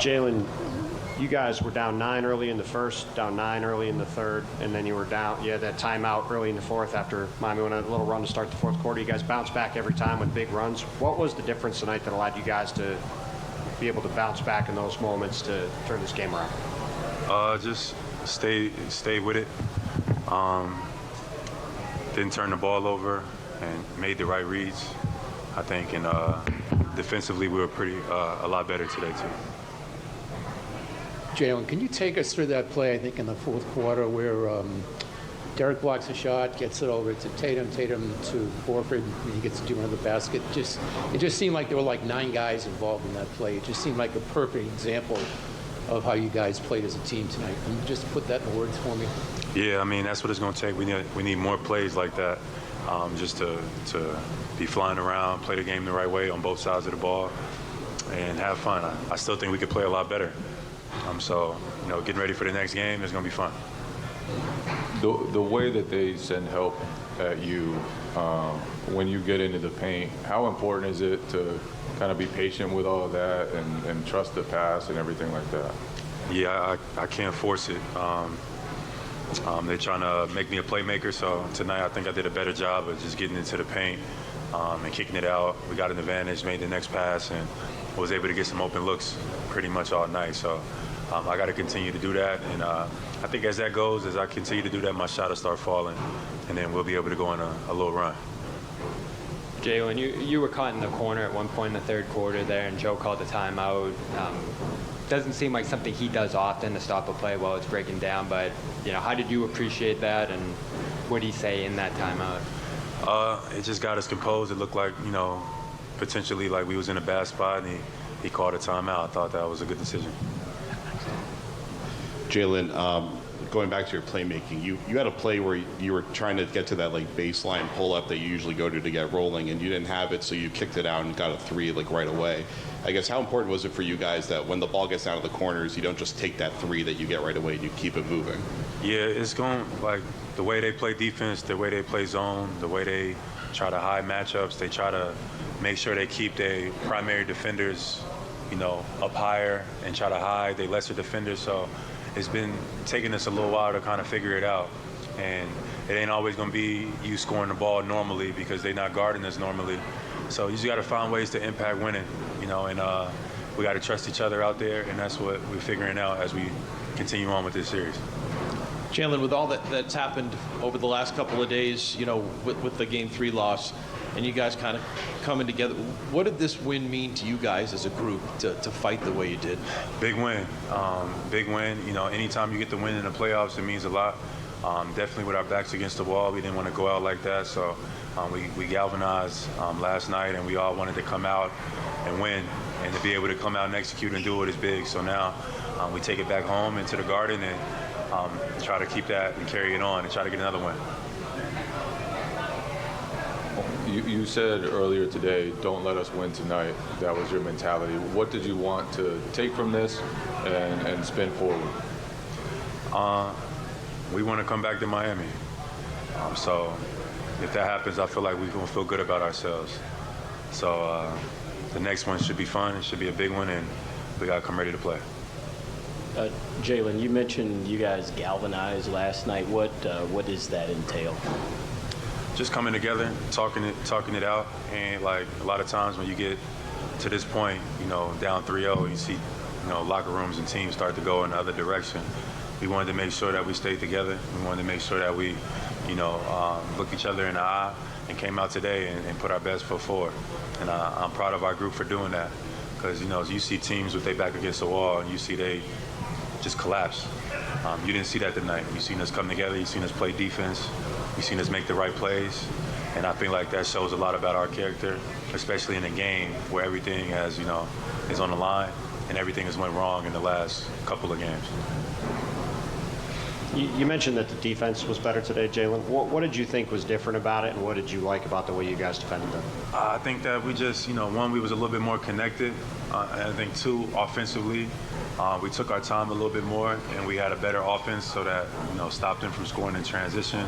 Jaylen, you guys were down 9 early in the first, down 9 early in the third, and then you had that timeout early in the fourth after Miami went on a little run to start the fourth quarter. You guys bounced back every time with big runs. What was the difference tonight that allowed you guys to be able to bounce back in those moments to turn this game around? Just stay with it. Didn't turn the ball over and made the right reads, I think. And defensively, we were a lot better today too. Jaylen, can you take us through that play, I think, in the fourth quarter where Derek blocks a shot, gets it over to Tatum to Horford, and he gets to do another basket. It just seemed like there were like 9 guys involved in that play. It just seemed like a perfect example of how you guys played as a team tonight. Can you just put that in words for me? Yeah, I mean, that's what it's going to take. We need more plays like that, just to be flying around, play the game the right way on both sides of the ball, and have fun. I still think we could play a lot better. So, getting ready for the next game is going to be fun. The way that they send help at you when you get into the paint, how important is it to kind of be patient with all of that and trust the pass and everything like that? Yeah, I can't force it. They're trying to make me a playmaker, so tonight I think I did a better job of just getting into the paint and kicking it out. We got an advantage, made the next pass, and was able to get some open looks pretty much all night. So I got to continue to do that, and I think as that goes, as I continue to do that, my shot will start falling, and then we'll be able to go on a little run. Jaylen, you were caught in the corner at one point in the third quarter there, and Joe called the timeout. Doesn't seem like something he does often to stop a play while it's breaking down, but how did you appreciate that, and what did he say in that timeout? It just got us composed. It looked like, potentially like we was in a bad spot, and he called a timeout. I thought that was a good decision. Jaylen, going back to your playmaking, you had a play where you were trying to get to that baseline pull-up that you usually go to get rolling, and you didn't have it, so you kicked it out and got a 3 right away. I guess how important was it for you guys that when the ball gets down to the corners, you don't just take that 3 that you get right away and you keep it moving? Yeah, it's going the way they play defense, the way they play zone, the way they try to hide matchups, they try to make sure they keep their primary defenders, up higher and try to hide their lesser defenders. So it's been taking us a little while to kind of figure it out. And it ain't always going to be you scoring the ball normally because they're not guarding us normally. So you just got to find ways to impact winning, and we got to trust each other out there, and that's what we're figuring out as we continue on with this series. Jaylen, with all that's happened over the last couple of days, with the Game 3 loss, and you guys kind of coming together, what did this win mean to you guys as a group to fight the way you did? Big win. Big win. Anytime you get the win in the playoffs, it means a lot. Definitely with our backs against the wall, we didn't want to go out like that. So we galvanized last night, and we all wanted to come out and win. And to be able to come out and execute and do it is big. So now we take it back home into the Garden and try to keep that and carry it on and try to get another win. You said earlier today, don't let us win tonight. That was your mentality. What did you want to take from this and spin forward? We want to come back to Miami. So if that happens, I feel like we're going to feel good about ourselves. So the next one should be fun. It should be a big one, and we got to come ready to play. Jaylen, you mentioned you guys galvanized last night. What does that entail? Just coming together, talking it out, and a lot of times when you get to this point, down 3-0, you see, locker rooms and teams start to go in the other direction. We wanted to make sure that we stayed together. We wanted to make sure that we, looked each other in the eye and came out today and put our best foot forward. And I'm proud of our group for doing that, because you see teams with their back against the wall, and you see they just collapse. You didn't see that tonight. You seen us come together. You seen us play defense. You seen us make the right plays, and I think that shows a lot about our character, especially in a game where everything is on the line and everything has went wrong in the last couple of games. You mentioned that the defense was better today, Jaylen. What did you think was different about it, and what did you like about the way you guys defended them? I think that we just, one, we was a little bit more connected. And I think, two, offensively, we took our time a little bit more, and we had a better offense so that, stopped them from scoring in transition.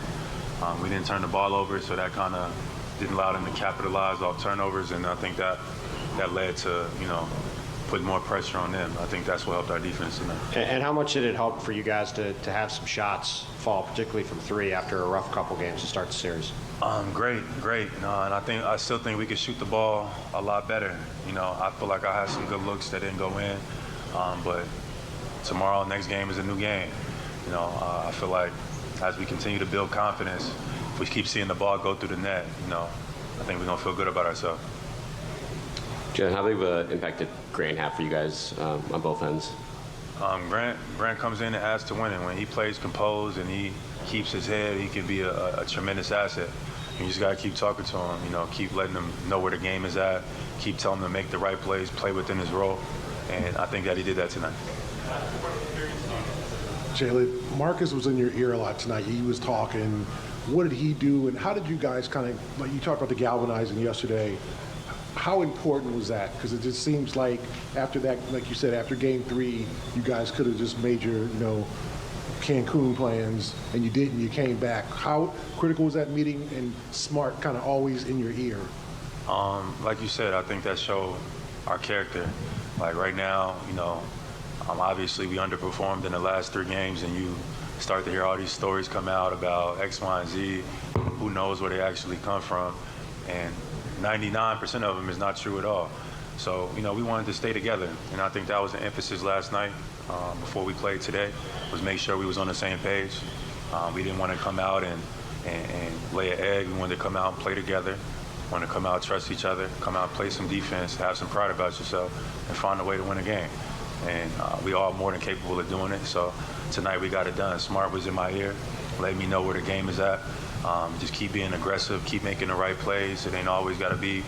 We didn't turn the ball over, so that kind of didn't allow them to capitalize off turnovers, and I think that led to, put more pressure on them. I think that's what helped our defense tonight. And how much did it help for you guys to have some shots fall, particularly from three after a rough couple games to start the series? Great. And I still think we could shoot the ball a lot better. I feel like I had some good looks that didn't go in, but tomorrow, next game is a new game. I feel like as we continue to build confidence, if we keep seeing the ball go through the net, I think we're gonna feel good about ourselves. Jaylen, how big of an impact did Grant have for you guys on both ends? Grant comes in and adds to winning. When he plays composed and he keeps his head, he can be a tremendous asset. You just gotta keep talking to him. Keep letting him know where the game is at. Keep telling him to make the right plays, play within his role, and I think that he did that tonight. Jaylen, Marcus was in your ear a lot tonight. He was talking. What did he do, and how did you guys kind of, like you talked about the galvanizing yesterday, how important was that? Because it just seems like after that, like you said, after game 3, you guys could have just made your, Cancun plans, and you didn't. You came back. How critical was that meeting, and Smart kind of always in your ear? Like you said, I think that showed our character. Like right now, obviously we underperformed in the last 3 games, and you start to hear all these stories come out about X, Y, and Z. Who knows where they actually come from? And 99% of them is not true at all. So, we wanted to stay together, and I think that was the emphasis last night before we played today, was make sure we was on the same page. We didn't want to come out and lay an egg. We wanted to come out and play together. Want to come out, trust each other, come out, play some defense, have some pride about yourself, and find a way to win a game. And we all more than capable of doing it. So tonight we got it done. Smart was in my ear, let me know where the game is at. Just keep being aggressive, keep making the right plays. It ain't always got to be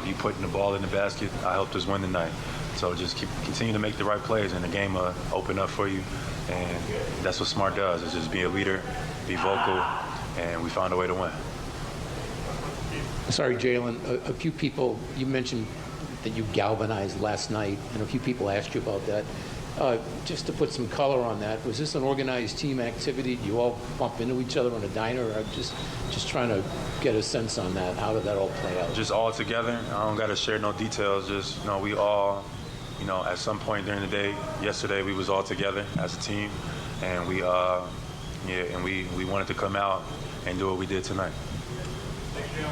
you putting the ball in the basket. I helped us win tonight. So just continue to make the right plays, and the game will open up for you. And that's what Smart does, is just be a leader, be vocal, and we found a way to win. Sorry, Jaylen, a few people, you mentioned that you galvanized last night, and a few people asked you about that. Just to put some color on that, was this an organized team activity? Do you all bump into each other in a diner? I'm just trying to get a sense on that. How did that all play out? Just all together. I don't got to share no details. Just, we all, at some point during the day, yesterday, we was all together as a team, and we wanted to come out and do what we did tonight. Thank you.